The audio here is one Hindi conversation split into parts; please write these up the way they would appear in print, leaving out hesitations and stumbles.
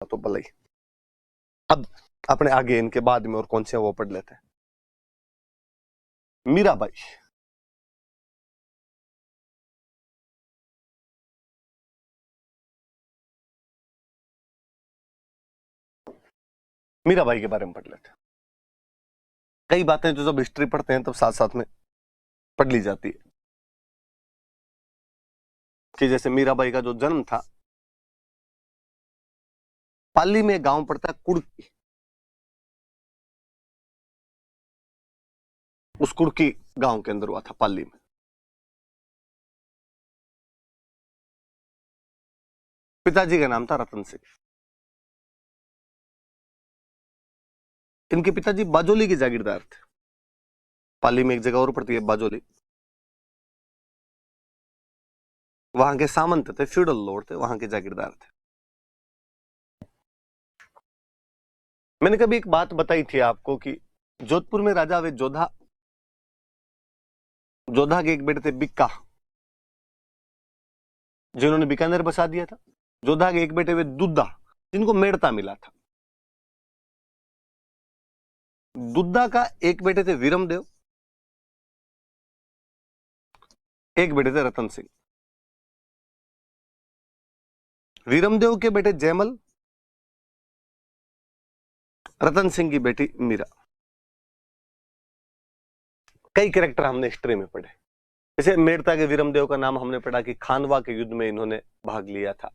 तो भले ही। अब अपने आगे इनके बाद में और कौन से वो पढ़ लेते हैं। मीराबाई, मीराबाई के बारे में पढ़ लेते हैं। कई बातें जो जब हिस्ट्री पढ़ते हैं तब साथ साथ में पढ़ ली जाती है कि जैसे मीराबाई का जो जन्म था, पाली में गांव पड़ता है कुड़की, उस कुड़की गांव के अंदर हुआ था पाली में। पिताजी का नाम था रतन सिंह। इनके पिताजी बाजोली के जागीरदार थे। पाली में एक जगह और पड़ती है बाजोली, वहां के सामंत थे, फ्यूडल लॉर्ड थे, वहां के जागीरदार थे। मैंने कभी एक बात बताई थी आपको कि जोधपुर में राजा वे जोधा, जोधा के एक बेटे थे बिक्का, जिन्होंने बीकानेर बसा दिया था। जोधा के एक बेटे वे दुद्धा, जिनको मेड़ता मिला था। दुद्धा का एक बेटे थे वीरमदेव, एक बेटे थे रतन सिंह। वीरमदेव के बेटे जयमल, रतन सिंह की बेटी मीरा। कई कैरेक्टर हमने हिस्ट्री में पढ़े। जैसे मेड़ता के वीरमदेव का नाम हमने पढ़ा कि खानवा के युद्ध में इन्होंने भाग लिया था।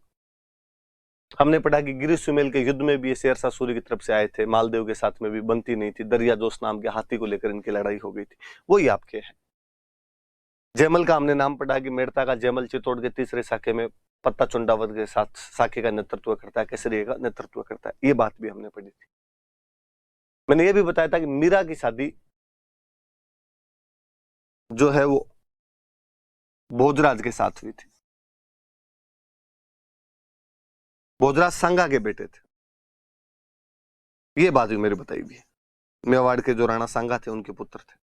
हमने पढ़ा कि गिरी सुमेल के युद्ध में भी ये शेरशाह सूरी की तरफ से आए थे, मालदेव के साथ में भी बनती नहीं थी, दरिया जोश नाम के हाथी को लेकर इनकी लड़ाई हो गई थी, वही आपके हैं। जयमल का हमने नाम पढ़ा कि मेड़ता का जयमल चित्तौड़ के तीसरे साखे में पत्ता चुंडावत के साथ साखे का नेतृत्व करता है, केसरिया का नेतृत्व करता है, ये बात भी हमने पढ़ी थी। मैंने ये भी बताया था कि मीरा की शादी जो है वो भोजराज के साथ हुई थी। भोजराज संगा के बेटे थे, ये बात भी मेरी बताई भी है। मेवाड़ के जो राणा सांगा थे उनके पुत्र थे।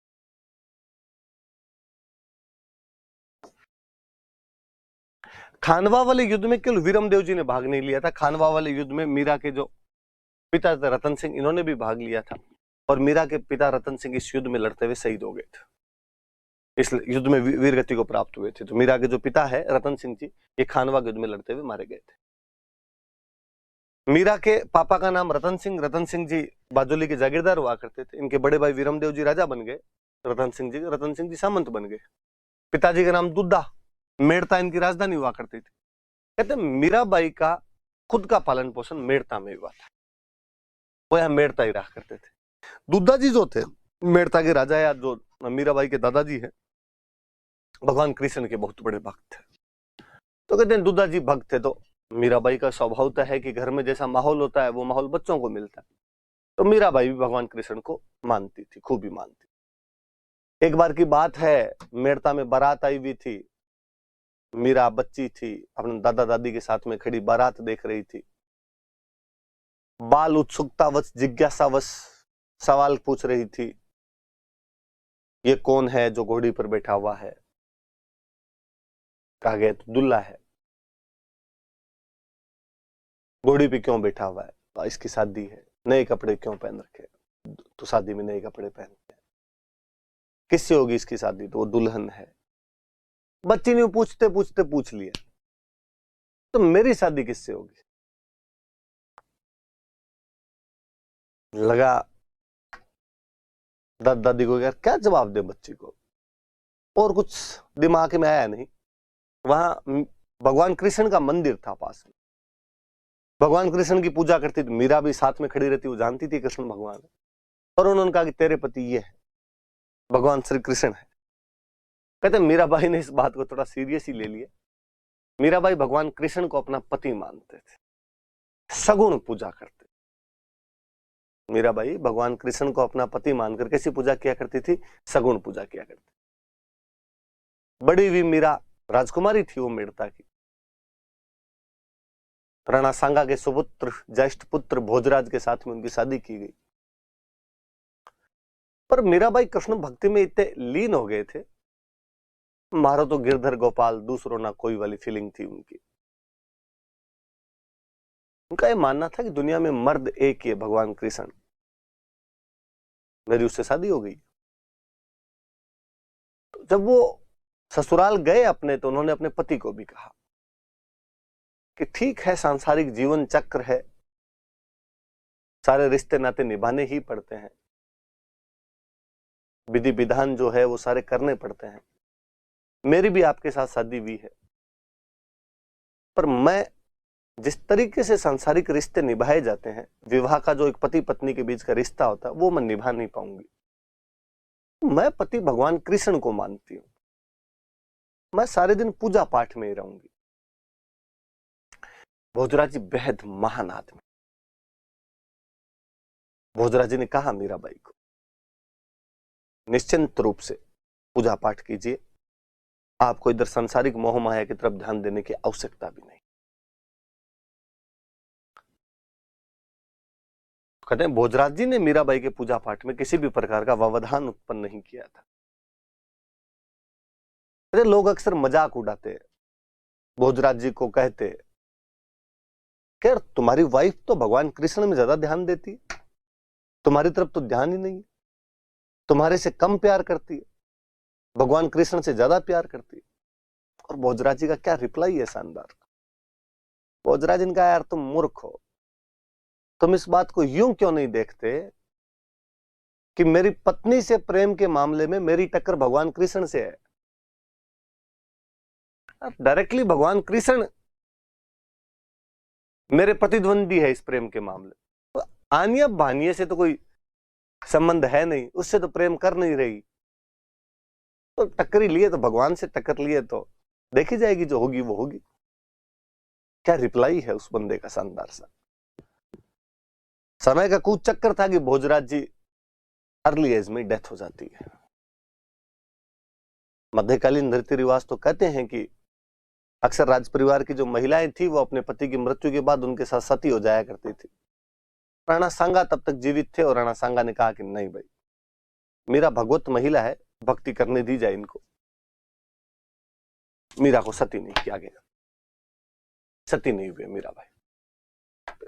खानवा वाले युद्ध में केवल वीरमदेव जी ने भाग नहीं लिया था। खानवा वाले युद्ध में मीरा के जो पिता थे रतन सिंह, इन्होंने भी भाग लिया था, और मीरा के पिता रतन सिंह इस युद्ध में लड़ते हुए शहीद हो गए थे, इस युद्ध में वीरगति को प्राप्त हुए थे। तो मीरा के जो पिता है रतन सिंह जी, ये खानवा के युद्ध में लड़ते हुए मारे गए थे। मीरा के पापा का नाम रतन सिंह, रतन सिंह जी बाजोली के जागीरदार हुआ करते थे। इनके बड़े भाई वीरमदेव जी राजा बन गए, रतन सिंह जी सामंत बन गए। पिताजी का नाम दुद्धा, मेड़ता इनकी राजधानी हुआ करती थी। कहते मीराबाई का खुद का पालन पोषण मेड़ता में हुआ था, वो यहाँ मेड़ता ही रहा करते थे। दुद्धा जी जो थे मेड़ता के राजा, या जो मीराबाई के दादाजी हैं, भगवान कृष्ण के बहुत बड़े भक्त थे। तो कहते हैं दुद्धा जी भक्त थे, तो मीराबाई का स्वभाव तो है कि घर में जैसा माहौल होता है वो माहौल बच्चों को मिलता है। तो मीराबाई भी भगवान कृष्ण को मानती थी, खूब ही मानती। एक बार की बात है, मेड़ता में बारात आई हुई थी। मीरा बच्ची थी, अपने दादा दादी के साथ में खड़ी बारात देख रही थी। बाल उत्सुकतावश जिज्ञासावश सवाल पूछ रही थी, ये कौन है जो घोड़ी पर बैठा हुआ है? कहा गया तो दुल्हा है। घोड़ी पे क्यों बैठा हुआ है? तो इसकी शादी है। नए कपड़े क्यों पहन रखे? तो शादी में नए कपड़े पहनते हैं। किससे होगी इसकी शादी? तो वो दुल्हन है। बच्ची ने पूछते पूछते पूछ लिया, तो मेरी शादी किससे होगी? लगा दादा दादी को, यार क्या जवाब दे बच्ची को, और कुछ दिमाग में आया नहीं। वहां भगवान कृष्ण का मंदिर था पास में, भगवान कृष्ण की पूजा करती थी। मीरा भी साथ में खड़ी रहती, वो जानती थी कृष्ण भगवान है। और उन्होंने कहा कि तेरे पति ये है, भगवान श्री कृष्ण है। कहते मीराबाई ने इस बात को थोड़ा सीरियस ही ले लिया। मीराबाई भगवान कृष्ण को अपना पति मानते थे, सगुण पूजा करते। मीराबाई भगवान कृष्ण को अपना पति मानकर कैसी पूजा किया करती थी? सगुण पूजा किया करती। बड़ी हुई मीरा राजकुमारी थी, वो मेड़ता की। राणा सांगा के सुपुत्र ज्येष्ठ पुत्र भोजराज के साथ में उनकी शादी की गई। पर मीराबाई कृष्ण भक्ति में इतने लीन हो गए थे, मारो तो गिरधर गोपाल दूसरों ना कोई वाली फीलिंग थी उनकी। उनका ये मानना था कि दुनिया में मर्द एक ही है, भगवान कृष्ण। मेरी उससे शादी हो गई। तो जब वो ससुराल गए अपने, तो उन्होंने अपने पति को भी कहा कि ठीक है, सांसारिक जीवन चक्र है, सारे रिश्ते नाते निभाने ही पड़ते हैं, विधि विधान जो है वो सारे करने पड़ते हैं। मेरी भी आपके साथ शादी हुई है, पर मैं जिस तरीके से सांसारिक रिश्ते निभाए जाते हैं, विवाह का जो एक पति पत्नी के बीच का रिश्ता होता है, वो मैं निभा नहीं पाऊंगी। मैं पति भगवान कृष्ण को मानती हूं, मैं सारे दिन पूजा पाठ में ही रहूंगी। भोजराज जी बेहद महान आदमी। भोजराज जी ने कहा मीराबाई को, निश्चिंत रूप से पूजा पाठ कीजिए, आपको इधर सांसारिक मोह माया की तरफ ध्यान देने की आवश्यकता भी नहीं। कहते हैं भोजराज जी ने मीराबाई के पूजा पाठ में किसी भी प्रकार का व्यवधान उत्पन्न नहीं किया था। लोग अक्सर मजाक उड़ाते, भोजराज जी को कहते कि तुम्हारी वाइफ तो भगवान कृष्ण में ज्यादा ध्यान देती है, तुम्हारी तरफ तो ध्यान ही नहीं है, तुम्हारे से कम प्यार करती है, भगवान कृष्ण से ज्यादा प्यार करती है। और भोजराज जी का क्या रिप्लाई है शानदार। भोजराज इनका, यार तुम मूर्ख हो, तुम इस बात को यूं क्यों नहीं देखते कि मेरी पत्नी से प्रेम के मामले में मेरी टक्कर भगवान कृष्ण से है। डायरेक्टली भगवान कृष्ण मेरे प्रतिद्वंदी है इस प्रेम के मामले। तो आनिया बानिया से तो कोई संबंध है नहीं, उससे तो प्रेम कर नहीं रही, तो टक्कर ही लिए तो भगवान से टक्कर लिए तो देखी जाएगी, जो होगी वो होगी। क्या रिप्लाई है उस बंदे का शानदार सा। समय का कूच चक्कर था कि भोजराज जी अर्ली एज में डेथ हो जाती है। मध्यकालीन रीति रिवाज तो कहते हैं कि अक्सर राज परिवार की जो महिलाएं थी, वो अपने पति की मृत्यु के बाद उनके साथ सती हो जाया करती थी। राणा सांगा तब तक जीवित थे और राणा सांगा ने कहा कि नहीं भाई, मीरा भगवत महिला है, भक्ति करने दी जाए इनको। मीरा को सती नहीं किया गया, सती नहीं हुए मीरा भाई।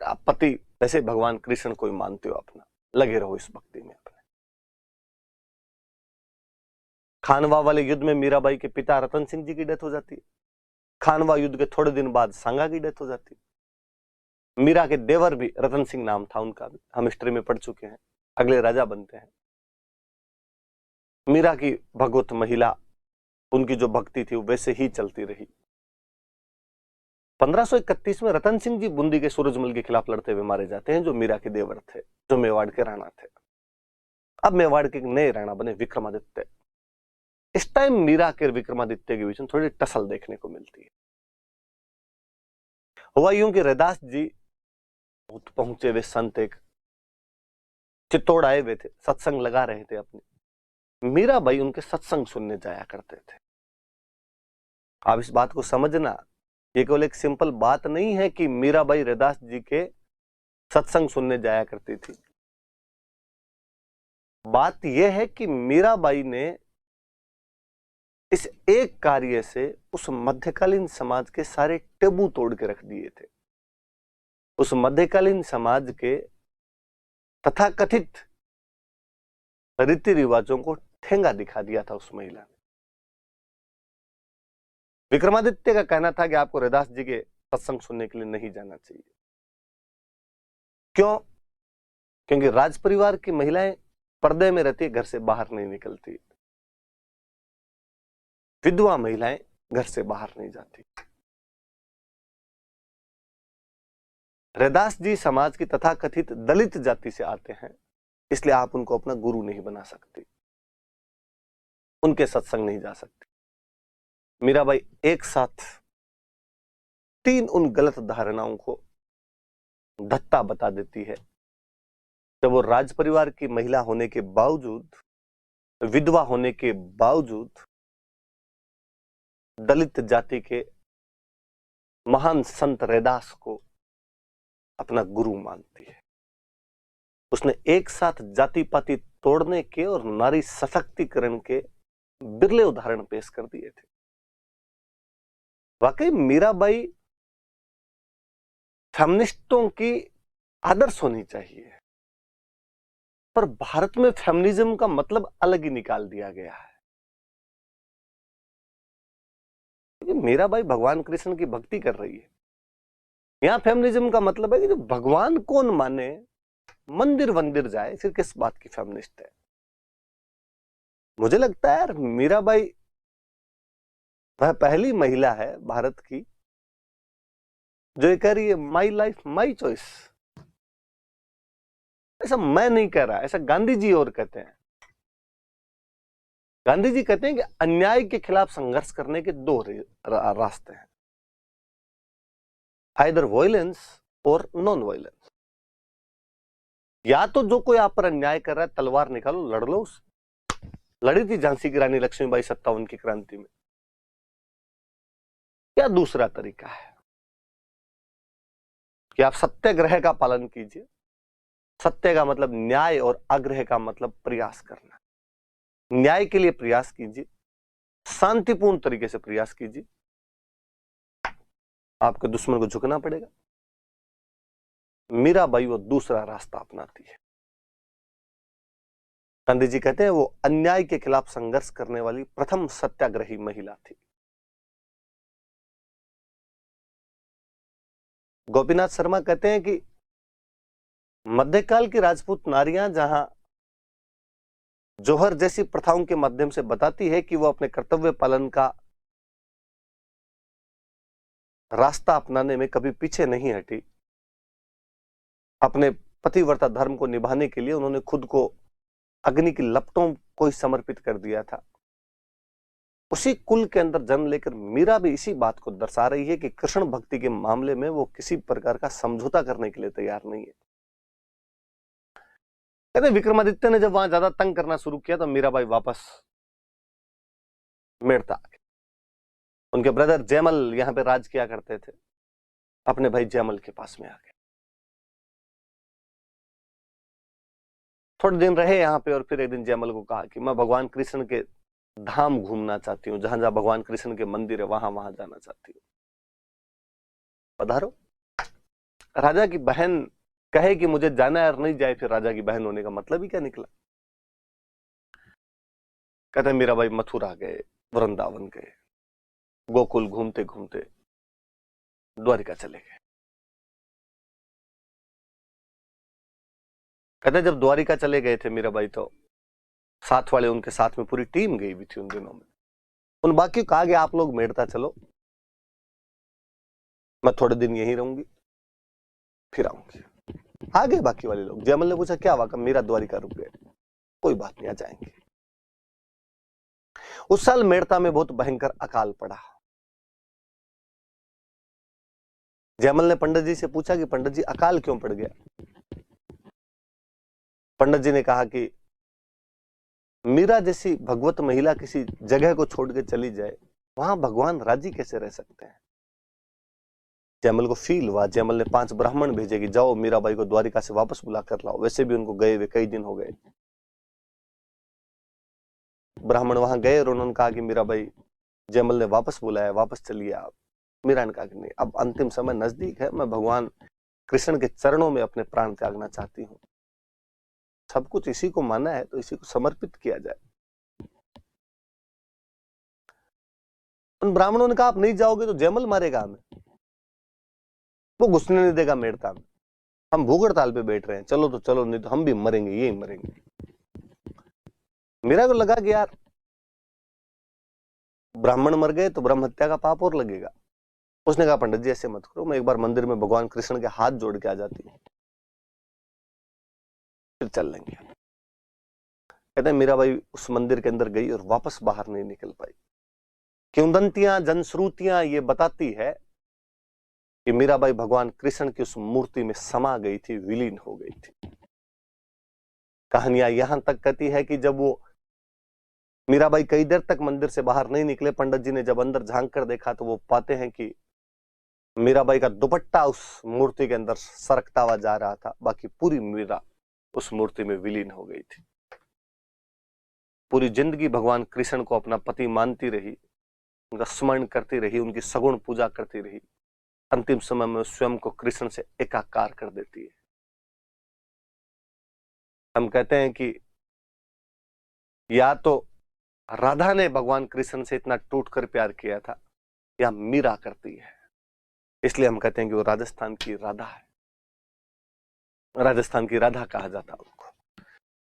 आप पति वैसे भगवान कृष्ण को ही मानते हो अपना, लगे रहो इस भक्ति में अपने। खानवा वाले युद्ध में मीराबाई के पिता रतन सिंह जी की डेथ हो जाती है। खानवा युद्ध के थोड़े दिन बाद सांगा की डेथ हो जाती है। मीरा के देवर भी, रतन सिंह नाम था उनका भी, हम हिस्ट्री में पढ़ चुके हैं, अगले राजा बनते हैं। मीरा की भगवत महिला, उनकी जो भक्ति थी वो वैसे ही चलती रही। 1531 में रतन सिंह जी बूंदी के सूरजमल के खिलाफ लड़ते हुए मारे जाते हैं, जो मीरा के देवर थे, जो मेवाड़ के राणा थे। अब मेवाड़ के नए राणा बने विक्रमादित्य। इस टाइम मीरा के विक्रमादित्य के बीच में थोड़ी टसल देखने को मिलती है। हुआ यूं कि रैदास जी बहुत पहुंचे हुए संत एक चित्तौड़ आए हुए थे, सत्संग लगा रहे थे अपने। मीराबाई उनके सत्संग सुनने जाया करते थे। आप इस बात को समझना, ये केवल एक सिंपल बात नहीं है कि मीराबाई रैदास जी के सत्संग सुनने जाया करती थी। बात यह है कि मीराबाई ने इस एक कार्य से उस मध्यकालीन समाज के सारे टेबू तोड़ के रख दिए थे। उस मध्यकालीन समाज के तथाकथित रीति रिवाजों को ठेंगा दिखा दिया था उस महिला ने। विक्रमादित्य का कहना था कि आपको रैदास जी के सत्संग सुनने के लिए नहीं जाना चाहिए। क्यों? क्योंकि राज परिवार की महिलाएं पर्दे में रहती, घर से बाहर नहीं निकलती, विधवा महिलाएं घर से बाहर नहीं जाती। रैदास जी समाज की तथाकथित दलित जाति से आते हैं, इसलिए आप उनको अपना गुरु नहीं बना सकते, उनके सत्संग नहीं जा सकते। मीराबाई एक साथ 3 उन गलत धारणाओं को धत्ता बता देती है। जब वो राज परिवार की महिला होने के बावजूद, विधवा होने के बावजूद, दलित जाति के महान संत रैदास को अपना गुरु मानती है। उसने एक साथ जाति पाति तोड़ने के और नारी सशक्तिकरण के बिरले उदाहरण पेश कर दिए थे। वाकई मीराबाई फेमिनिस्टों की आदर्श होनी चाहिए, पर भारत में फेमिनिज्म का मतलब अलग ही निकाल दिया गया है। क्योंकि मेरा भाई भगवान कृष्ण की भक्ति कर रही है, यहां फेमिनिज्म का मतलब है कि जो भगवान कौन माने, मंदिर वंदिर जाए, फिर किस बात की फेमिनिस्ट है। मुझे लगता है यार मीराबाई वह पहली महिला है भारत की जो ये कह रही है माई लाइफ माई चॉइस। ऐसा मैं नहीं कह रहा, ऐसा गांधी जी और कहते हैं। गांधी जी कहते हैं कि अन्याय के खिलाफ संघर्ष करने के दो रास्ते हैं, आइदर वायलेंस और नॉन वायलेंस। या तो जो कोई आप पर अन्याय कर रहा है तलवार निकालो, लड़ लो उस। लड़ी थी झांसी की रानी लक्ष्मीबाई 57 की क्रांति में। या दूसरा तरीका है कि आप सत्याग्रह का पालन कीजिए। सत्य का मतलब न्याय और आग्रह का मतलब प्रयास करना। न्याय के लिए प्रयास कीजिए, शांतिपूर्ण तरीके से प्रयास कीजिए, आपके दुश्मन को झुकना पड़ेगा। मीराबाई वो दूसरा रास्ता अपनाती है। गांधी जी कहते हैं वो अन्याय के खिलाफ संघर्ष करने वाली प्रथम सत्याग्रही महिला थी। गोपीनाथ शर्मा कहते हैं कि मध्यकाल की राजपूत नारियां जहां जौहर जैसी प्रथाओं के माध्यम से बताती है कि वो अपने कर्तव्य पालन का रास्ता अपनाने में कभी पीछे नहीं हटी, अपने पतिव्रता धर्म को निभाने के लिए उन्होंने खुद को अग्नि की लपटों को ही समर्पित कर दिया था। उसी कुल के अंदर जन्म लेकर मीरा भी इसी बात को दर्शा रही है कि कृष्ण भक्ति के मामले में वो किसी प्रकार का समझौता करने के लिए तैयार नहीं है। कहते विक्रमादित्य ने जब वहां ज्यादा तंग करना शुरू किया तो मीराबाई वापस मेड़ता आ गए। उनके ब्रदर जयमल यहां पे राज किया करते थे, अपने भाई जयमल के पास में आ गए। थोड़े दिन रहे यहाँ पे और फिर एक दिन जयमल को कहा कि मैं भगवान कृष्ण के धाम घूमना चाहती हूँ, जहां जहां भगवान कृष्ण के मंदिर है वहां वहां जाना चाहती हूँ, पधारो। राजा की बहन कहे कि मुझे जाना है और नहीं जाए, फिर राजा की बहन होने का मतलब ही क्या निकला। कहते मीराबाई मथुरा गए, वृंदावन गए, गोकुल घूमते घूमते द्वारिका चले गए। कहते जब द्वारिका चले गए थे मीराबाई तो साथ वाले उनके साथ में पूरी टीम गई भी थी उन दिनों में। उन बाकी कहा गया आप लोग मेड़ता चलो, मैं थोड़े दिन यहीं रहूंगी फिर आऊंगी। आ गए बाकी वाले लोग। जयमल ने पूछा क्या वाकई मीरा द्वारिका रुक गए? कोई बात नहीं, आ जाएंगे। उस साल मेड़ता में बहुत भयंकर अकाल पड़ा। जयमल ने पंडित जी से पूछा कि पंडित जी अकाल क्यों पड़ गया? पंडित जी ने कहा कि मीरा जैसी भगवत महिला किसी जगह को छोड़ के चली जाए, वहां भगवान राजी कैसे रह सकते हैं? जयमल को फील हुआ। जयमल ने 5 ब्राह्मण भेजे कि जाओ मीराबाई को द्वारिका से वापस बुला कर लाओ। वैसे भी उनको गए हुए कई दिन हो गए। ब्राह्मण वहां गए और उन्होंने कहा कि मीराबाई, जयमल ने वापस बुलाया, वापस चलिए आप। मीरा ने कहा कि नहीं, अब अंतिम समय नजदीक है, मैं भगवान कृष्ण के चरणों में अपने प्राण त्यागना चाहती हूँ। सब कुछ इसी को माना है तो इसी को समर्पित किया जाए। उन ब्राह्मणों ने कहा आप नहीं जाओगे तो जयमल मारेगा हमें, वो घुसने नहीं देगा मेड़ता में, हम भूख हड़ताल पे बैठ रहे हैं, चलो तो चलो, नहीं तो हम भी मरेंगे, यही मरेंगे। मेरा को लगा कि यार ब्राह्मण मर गए तो ब्रह्म हत्या का पाप और लगेगा। उसने कहा पंडित जी ऐसे मत करो, मैं एक बार मंदिर में भगवान कृष्ण के हाथ जोड़ के आ जाती हूँ, फिर चल लेंगे। कहते हैं मीराबाई उस मंदिर के अंदर गई और वापस बाहर नहीं निकल पाई। किंवदंतियां, जनश्रुतियां ये बताती है कि मीराबाई भगवान कृष्ण की उस मूर्ति में समा गई थी, विलीन हो गई थी। कहानियां यहां तक कहती है कि जब वो मीराबाई कई देर तक मंदिर से बाहर नहीं निकले, पंडित जी ने जब अंदर झांक कर देखा तो वो पाते हैं कि मीराबाई का दुपट्टा उस मूर्ति के अंदर सरकता हुआ जा रहा था, बाकी पूरी मीरा उस मूर्ति में विलीन हो गई थी। पूरी जिंदगी भगवान कृष्ण को अपना पति मानती रही, उनका स्मरण करती रही, उनकी सगुण पूजा करती रही, अंतिम समय में स्वयं को कृष्ण से एकाकार कर देती है। हम कहते हैं कि या तो राधा ने भगवान कृष्ण से इतना टूटकर प्यार किया था, या मीरा करती है। इसलिए हम कहते हैं कि वो राजस्थान की राधा है, राजस्थान की राधा कहा जाता उनको।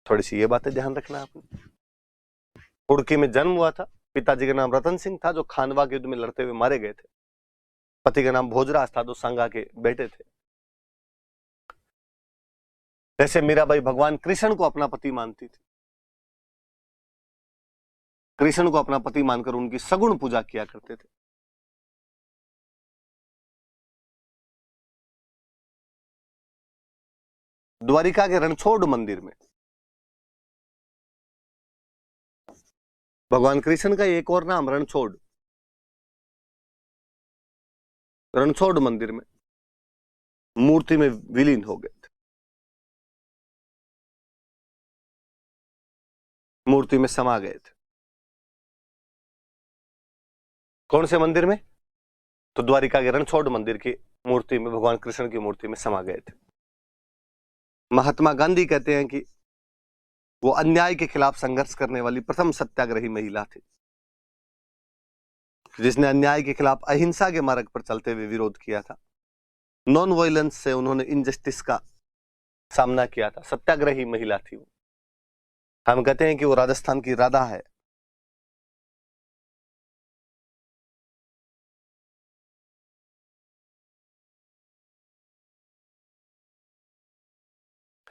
थोड़ी सी ये बातें ध्यान रखना आपने। कुड़की में जन्म हुआ था, पिताजी का नाम रतन सिंह था जो खानवा के युद्ध में लड़ते हुए मारे गए थे। पति का नाम भोजराज था जो संगा के बेटे थे। जैसे मीराबाई भगवान कृष्ण को अपना पति मानती थी, कृष्ण को अपना पति मानकर उनकी सगुण पूजा किया करते थे। द्वारिका के रणछोड़ मंदिर में भगवान कृष्ण का एक और नाम रणछोड़, रणछोड़ मंदिर में मूर्ति में विलीन हो गए थे, मूर्ति में समा गए थे। कौन से मंदिर में? तो द्वारिका के रणछोड़ मंदिर की मूर्ति में, भगवान कृष्ण की मूर्ति में समा गए थे। महात्मा गांधी कहते हैं कि वो अन्याय के खिलाफ संघर्ष करने वाली प्रथम सत्याग्रही महिला थी, जिसने अन्याय के खिलाफ अहिंसा के मार्ग पर चलते हुए विरोध किया था। नॉन वायलेंस से उन्होंने इनजस्टिस का सामना किया था। सत्याग्रही महिला थी वो। हम कहते हैं कि वो राजस्थान की राधा है।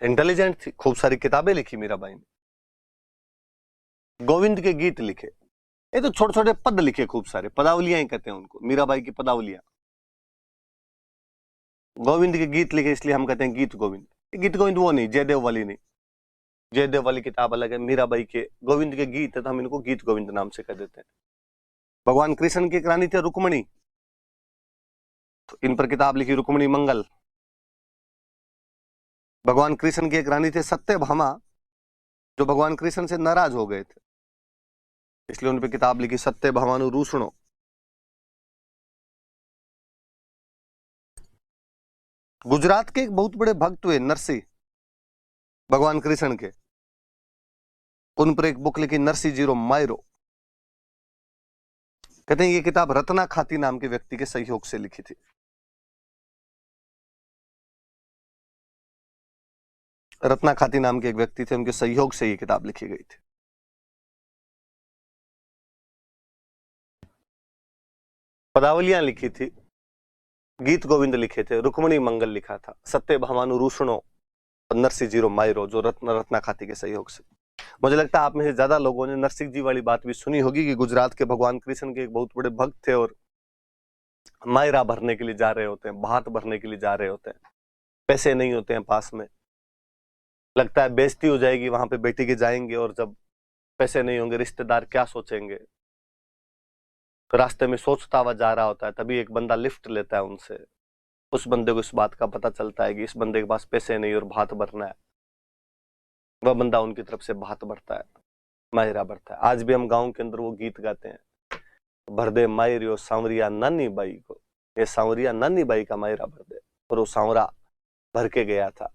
इंटेलिजेंट थी, खूब सारी किताबें लिखी मीराबाई ने, गोविंद के गीत लिखे। ये तो छोटे छोटे पद लिखे, खूब सारे पदावलियां ही कहते हैं उनको, मीराबाई की पदावलियां। गोविंद के गीत लिखे इसलिए हम कहते हैं गीत गोविंद। गीत गोविंद वो नहीं, जयदेव वाली नहीं, जयदेव वाली किताब अलग है। मीराबाई के गोविंद के गीत है तो हम इनको गीत गोविंद नाम से कह देते हैं। भगवान कृष्ण की एक रानी थी रुक्मणी, तो इन पर किताब लिखी रुक्मणी मंगल। भगवान कृष्ण की एक रानी थे सत्यभामा, जो भगवान कृष्ण से नाराज हो गए थे, इसलिए उन पर किताब लिखी सत्यभामानु रूषणो। गुजरात के एक बहुत बड़े भक्त हुए नरसी, भगवान कृष्ण के, उन पर एक बुक लिखी नरसी जीरो मायरो। कहते हैं ये किताब रत्ना खाती नाम के व्यक्ति के सहयोग से लिखी थी। रत्ना खाती नाम के एक व्यक्ति थे, उनके सहयोग से ये किताब लिखी गई थी। पदावलियां लिखी थी, गीत गोविंद लिखे थे, रुक्मणी मंगल लिखा था, सत्यभामानु रूषणो और नरसिंह जीरो मायरो, जो रत्ना खाती के सहयोग से। मुझे लगता है आप में से ज्यादा लोगों ने नरसिंह जी वाली बात भी सुनी होगी कि गुजरात के भगवान कृष्ण के एक बहुत बड़े भक्त थे और मायरा भरने के लिए जा रहे होते हैं, भात भरने के लिए जा रहे होते हैं, पैसे नहीं होते हैं पास में, लगता है बेइज्जती हो जाएगी वहां पे बेटी के जाएंगे, और जब पैसे नहीं होंगे रिश्तेदार क्या सोचेंगे। तो रास्ते में सोचता हुआ जा रहा होता है, तभी एक बंदा लिफ्ट लेता है उनसे। उस बंदे को इस बात का पता चलता है कि इस बंदे के पास पैसे नहीं और भात भरना है। वह बंदा उनकी तरफ से भात भरता है, मायरा भरता है। आज भी हम गांव के अंदर वो गीत गाते हैं, भर दे मायरियो सांवरिया नानी बाई को, ये सांवरिया नानी बाई का मायरा भर दे। और वो सांवरा भर के गया था।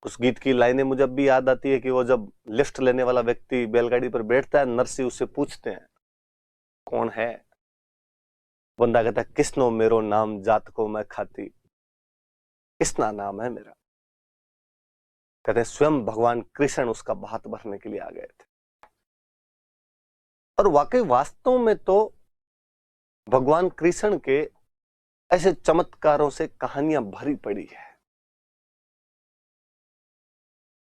उस गीत की लाइनें मुझे अब भी याद आती है कि वो जब लिफ्ट लेने वाला व्यक्ति बैलगाड़ी पर बैठता है, नरसी उससे पूछते हैं कौन है। बंदा कहता है किसनो मेरो नाम जात को मैं खाती, किसना नाम है मेरा। कहते हैं स्वयं भगवान कृष्ण उसका भात भरने के लिए आ गए थे। और वाकई वास्तव में तो भगवान कृष्ण के ऐसे चमत्कारों से कहानियां भरी पड़ी है।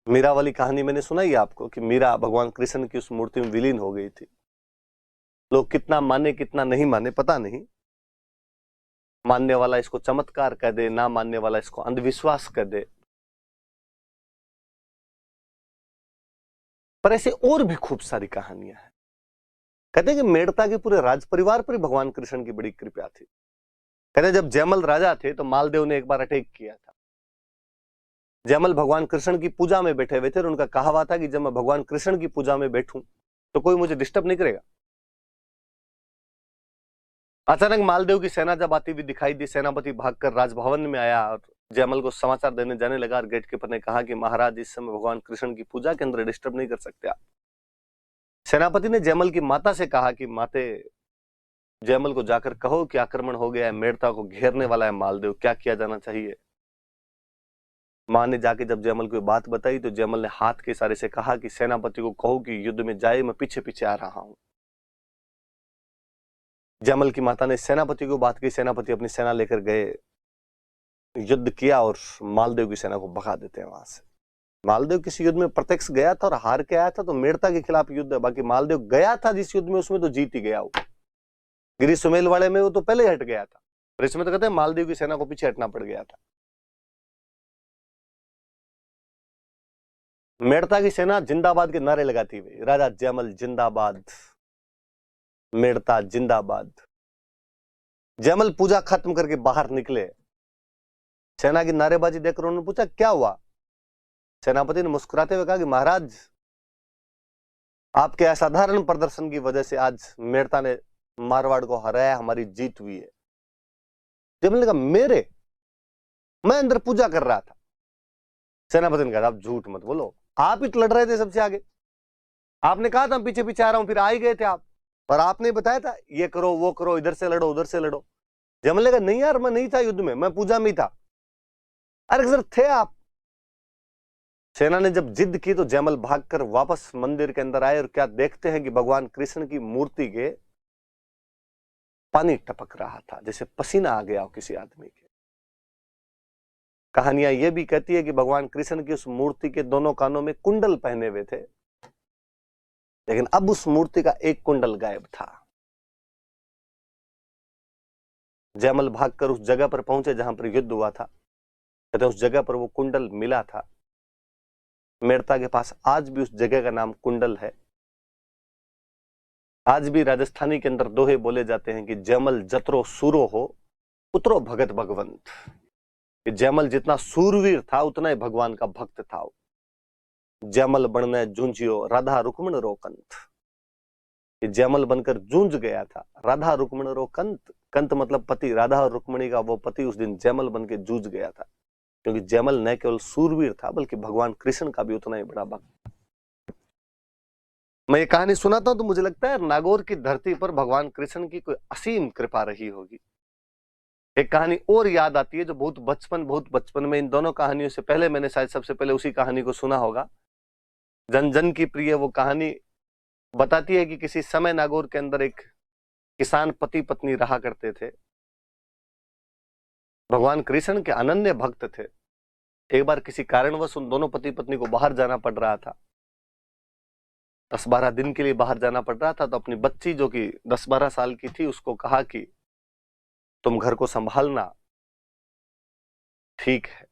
मीरा वाली कहानी मैंने सुनाई आपको कि मीरा भगवान कृष्ण की उस मूर्ति में विलीन हो गई थी। लोग कितना माने कितना नहीं माने पता नहीं, मानने वाला इसको चमत्कार कह दे, ना मानने वाला इसको अंधविश्वास कह दे, पर ऐसे और भी खूब सारी कहानियां हैं। कहते हैं कि मेड़ता के पूरे राज परिवार पर भगवान कृष्ण की बड़ी कृपा थी। कहते हैं जब जयमल राजा थे तो मालदेव ने एक बार अटैक किया था। जयमल भगवान कृष्ण की पूजा में बैठे हुए थे और उनका कहा हुआ था कि जब मैं भगवान कृष्ण की पूजा में बैठूं तो कोई मुझे डिस्टर्ब नहीं करेगा। अचानक मालदेव की सेना जब आती हुई दिखाई दी, सेनापति भागकर राजभवन में आया और जयमल को समाचार देने जाने लगा और गेटकीपर ने कहा कि महाराज इस समय भगवान कृष्ण की पूजा के अंदर डिस्टर्ब नहीं कर सकते आप। सेनापति ने जयमल की माता से कहा कि माते, जयमल को जाकर कहो कि आक्रमण हो गया है, मेड़ता को घेरने वाला है मालदेव, क्या किया जाना चाहिए। मां ने जाके जब जयमल को बात बताई तो जयमल ने हाथ के इशारे से कहा कि सेनापति को कहो कि युद्ध में जाए, मैं पीछे पीछे आ रहा हूं। जयमल की माता ने सेनापति को बात की, सेनापति अपनी सेना लेकर गए, युद्ध किया और मालदेव की सेना को भगा देते हैं वहां से। मालदेव किसी युद्ध में प्रत्यक्ष गया था और हार के आया था, तो मेड़ता के खिलाफ युद्ध है। बाकी मालदेव गया था जिस युद्ध में, उसमें तो जीत ही गया वो। गिरी सुमेल वाले में वो तो पहले हट गया था, और इसमें तो कहते हैं मालदेव की सेना को पीछे हटना पड़ गया था। मेड़ता की सेना जिंदाबाद के नारे लगाती हुई, राजा जयमल जिंदाबाद, मेड़ता जिंदाबाद। जयमल पूजा खत्म करके बाहर निकले, सेना की नारेबाजी देखकर उन्होंने पूछा क्या हुआ। सेनापति ने मुस्कुराते हुए कहा कि महाराज, आपके असाधारण प्रदर्शन की वजह से आज मेड़ता ने मारवाड़ को हराया, हमारी जीत हुई है। जयमल ने कहा मेरे, मैं अंदर पूजा कर रहा था। सेनापति ने कहा आप झूठ मत बोलो, आप ही तो लड़ रहे थे सबसे आगे, आपने कहा था पीछे पीछे आ रहा हूं, फिर आ ही गए थे आप, और आपने बताया था ये करो वो करो, इधर से लड़ो उधर से लड़ो। जयमल ने कहा नहीं यार, मैं नहीं था युद्ध में, मैं पूजा में था। अरे सर थे आप। सेना ने जब जिद की तो जयमल भागकर वापस मंदिर के अंदर आए और क्या देखते हैं कि भगवान कृष्ण की मूर्ति के पानी टपक रहा था, जैसे पसीना आ गया हो किसी आदमी के। कहानियां यह भी कहती है कि भगवान कृष्ण की उस मूर्ति के दोनों कानों में कुंडल पहने हुए थे, लेकिन अब उस मूर्ति का एक कुंडल गायब था। जयमल भागकर उस जगह पर पहुंचे जहां पर युद्ध हुआ था, कहते उस जगह पर वो कुंडल मिला था। मेड़ता के पास आज भी उस जगह का नाम कुंडल है। आज भी राजस्थानी के अंदर दोहे बोले जाते हैं कि जयमल जतरो सूरो हो, उतरो भगत भगवंत। कि जयमल जितना सूरवीर था उतना ही भगवान का भक्त था। जयमल बनने जूझियो राधा रुक्मण रो कंत। जयमल बनकर जूझ गया था, राधा रुक्मण रो कंत। कंत मतलब पति, राधा और रुक्मणी का वो पति उस दिन जयमल बन के जूझ गया था, क्योंकि जयमल न केवल सूरवीर था बल्कि भगवान कृष्ण का भी उतना ही बड़ा भक्त। मैं ये कहानी सुनाता हूं तो मुझे लगता है नागौर की धरती पर भगवान कृष्ण की कोई असीम कृपा रही होगी। एक कहानी और याद आती है जो बहुत बचपन में, इन दोनों कहानियों से पहले मैंने शायद सबसे पहले उसी कहानी को सुना होगा। जन जन की प्रिय वो कहानी बताती है कि किसी समय नागौर के अंदर एक किसान पति पत्नी रहा करते थे। भगवान कृष्ण के अनन्य भक्त थे। एक बार किसी कारणवश उन दोनों पति पत्नी को बाहर जाना पड़ रहा था, 10-12 दिन के लिए बाहर जाना पड़ रहा था। तो अपनी बच्ची जो कि 10-12 साल की थी उसको कहा कि तुम घर को संभालना, ठीक है,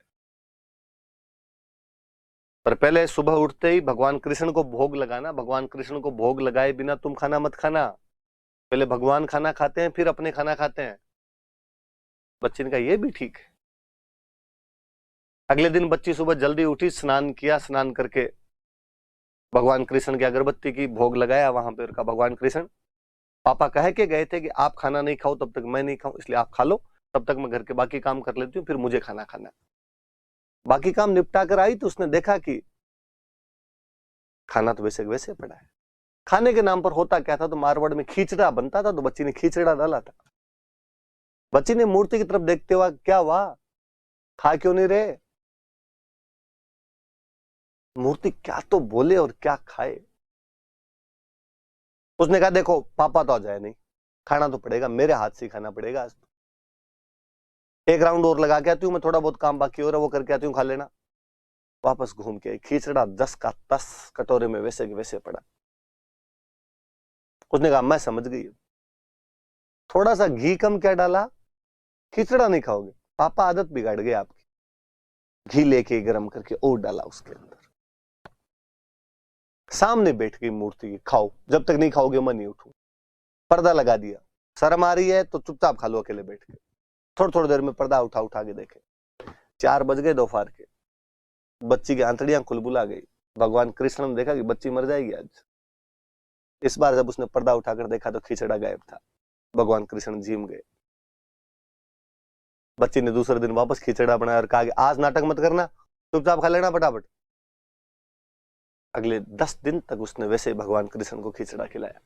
पर पहले सुबह उठते ही भगवान कृष्ण को भोग लगाना। भगवान कृष्ण को भोग लगाए बिना तुम खाना मत खाना, पहले भगवान खाना खाते हैं फिर अपने खाना खाते हैं। बच्ची ने कहा यह भी ठीक है। अगले दिन बच्ची सुबह जल्दी उठी, स्नान किया, स्नान करके भगवान कृष्ण की अगरबत्ती की, भोग लगाया वहां पर। कहा भगवान कृष्ण, पापा कह के गए थे कि आप खाना नहीं खाओ तब तक मैं नहीं खाऊं, इसलिए आप खा लो, तब तक मैं घर के बाकी काम कर लेती हूँ, फिर मुझे खाना खाना। बाकी काम निपटा कर आई तो उसने देखा कि खाना तो वैसे वैसे पड़ा है। खाने के नाम पर होता क्या था, तो मारवाड़ में खींचड़ा बनता था, तो बच्ची ने खींचड़ा डाला था। बच्ची ने मूर्ति की तरफ देखते हुआ, क्या हुआ, खा क्यों नहीं रहे। मूर्ति क्या तो बोले और क्या खाए। उसने कहा देखो पापा तो आ जाए नहीं, खाना तो पड़ेगा, मेरे हाथ से खाना पड़ेगा आज तो। एक राउंड और लगा के आती हूँ मैं, थोड़ा बहुत काम बाकी हो रहा है वो करके आती हूँ, खा लेना। वापस घूम के आई, खींचड़ा 10 का 10 कटोरे में वैसे के वैसे पड़ा। उसने कहा मैं समझ गई, थोड़ा सा घी कम क्या डाला, खिचड़ा नहीं खाओगे। पापा आदत बिगाड़ गए आपकी, घी लेके गरम करके और डाला उसके अंदर। सामने बैठ गई मूर्ति की, खाओ, जब तक नहीं खाओगे मैं नहीं उठूं। पर्दा लगा दिया, शर्म आ रही है तो चुपचाप खा लो अकेले बैठ के। थोड़ी थोड़ी देर में पर्दा उठा उठा के देखे, 4 बज गए दोपहर के। बच्ची की आंतड़ियां खुलबुला गई। भगवान कृष्ण ने देखा कि बच्ची मर जाएगी आज। इस बार जब उसने पर्दा उठाकर देखा तो खिचड़ा गायब था। भगवान कृष्ण जिम गए। बच्ची ने दूसरे दिन वापस खिचड़ा बनाया और कहा कि आज नाटक मत करना, चुपचाप खा लेना फटाफट। अगले 10 दिन तक उसने वैसे भगवान कृष्ण को खिचड़ा खिलाया।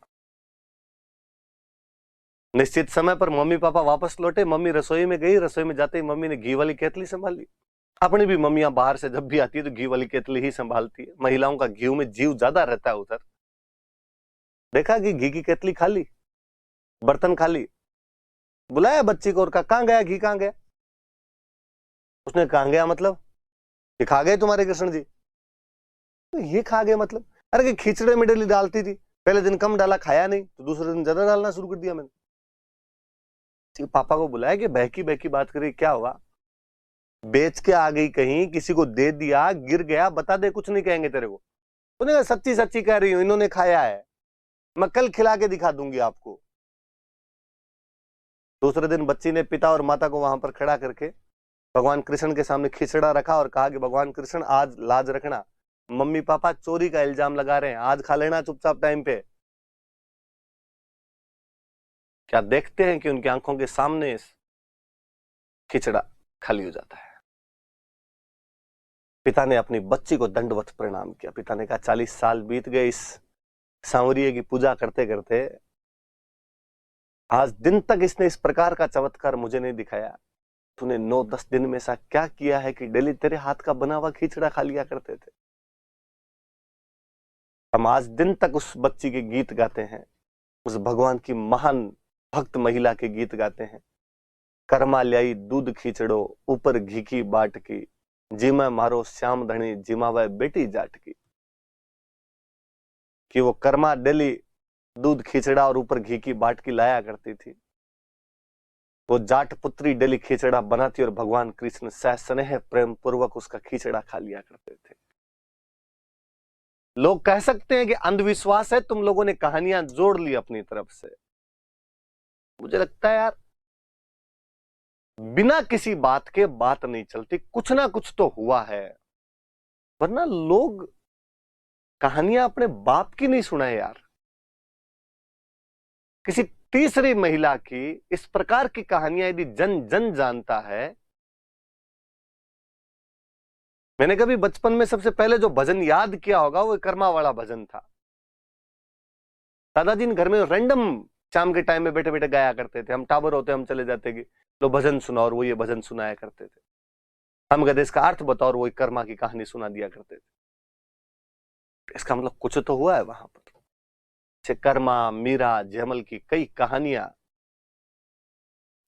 निश्चित समय पर मम्मी पापा वापस लौटे, मम्मी रसोई में गई, रसोई में जाते ही मम्मी ने घी वाली केतली संभाल ली। अपनी भी मम्मियां बाहर से जब भी आती है तो घी वाली केतली ही संभालती है, महिलाओं का घी में जीव ज्यादा रहता है उधर। देखा कि घी की केतली खाली, बर्तन खाली। बुलाया बच्ची को और कहा कहां गया घी, कहां गया? उसने कहां गया मतलब, ये खा गए तुम्हारे कृष्ण जी? तो ये खा गए मतलब, अरे कि खिचड़े में डेली डालती थी, पहले दिन कम डाला, खाया नहीं, तो दूसरे दिन ज्यादा डालना शुरू कर दिया मैंने। पापा को बुलाया कि बहकी बहकी बात करी, क्या हुआ? बेच के आ गई कहीं, किसी को दे दिया, गिर गया, बता दे, कुछ नहीं कहेंगे तेरे को। तूने कहा सच्ची सच्ची कह रही हूं, इन्होंने खाया है, मैं कल खिला के दिखा दूंगी आपको। दूसरे दिन बच्ची ने पिता और माता को वहां पर खड़ा करके भगवान कृष्ण के सामने खिचड़ा रखा और कहा कि भगवान कृष्ण आज लाज रखना, मम्मी पापा चोरी का इल्जाम लगा रहे हैं, आज खा लेना चुपचाप टाइम पे। क्या देखते हैं कि उनकी आंखों के सामने खिचड़ा खाली हो जाता है। पिता ने अपनी बच्ची को दंडवत प्रणाम किया। पिता ने कहा 40 साल बीत गए इस सांवरिये की पूजा करते करते, आज दिन तक इसने इस प्रकार का चमत्कार मुझे नहीं दिखाया। तूने 9-10 दिन में ऐसा क्या किया है कि डेली तेरे हाथ का बना हुआ खिचड़ा खा लिया करते थे। हम आज दिन तक उस बच्ची के गीत गाते हैं, उस भगवान की महान भक्त महिला के गीत गाते हैं। कर्मा ल्याई दूध खींचड़ो, ऊपर घी की बाट की, जिमा मारो श्याम धनी, जिमावे बेटी जाट की। कि वो कर्मा डेली दूध खींचड़ा और ऊपर घी की बाट की लाया करती थी, वो जाट पुत्री डेली खींचड़ा बनाती और भगवान कृष्ण सस्नेह प्रेम पूर्वक उसका खींचड़ा खा लिया करते थे। लोग कह सकते हैं कि अंधविश्वास है, तुम लोगों ने कहानियां जोड़ ली अपनी तरफ से। मुझे लगता है यार, बिना किसी बात के बात नहीं चलती, कुछ ना कुछ तो हुआ है, वरना लोग कहानियां अपने बाप की नहीं सुनाए यार। किसी तीसरी महिला की इस प्रकार की कहानियां यदि जन जन जानता है। मैंने कभी बचपन में सबसे पहले जो भजन याद किया होगा वो कर्मा वाला भजन था। दादाजी घर में रैंडम शाम के टाइम में बैठे बैठे गाया करते थे। हम टावर होते, हम चले जाते कि लो भजन सुनाओ, और वो ये भजन सुनाया करते थे। हम कहते इसका अर्थ बताओ, और वो कर्मा की कहानी सुना दिया करते थे। इसका मतलब कुछ तो हुआ है वहां पर। कर्मा, मीरा, जयमल की कई कहानियां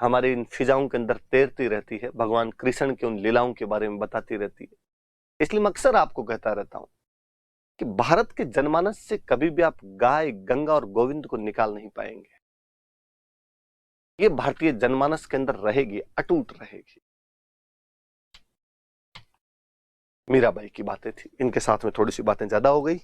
हमारे इन फिजाओं के अंदर तैरती रहती है, भगवान कृष्ण की उन लीलाओं के बारे में बताती रहती है। इसलिए मैं अक्सर आपको कहता रहता हूं कि भारत के जनमानस से कभी भी आप गाय, गंगा और गोविंद को निकाल नहीं पाएंगे। ये भारतीय जनमानस के अंदर रहेगी, अटूट रहेगी। मीराबाई की बातें थी, इनके साथ में थोड़ी सी बातें ज्यादा हो गई।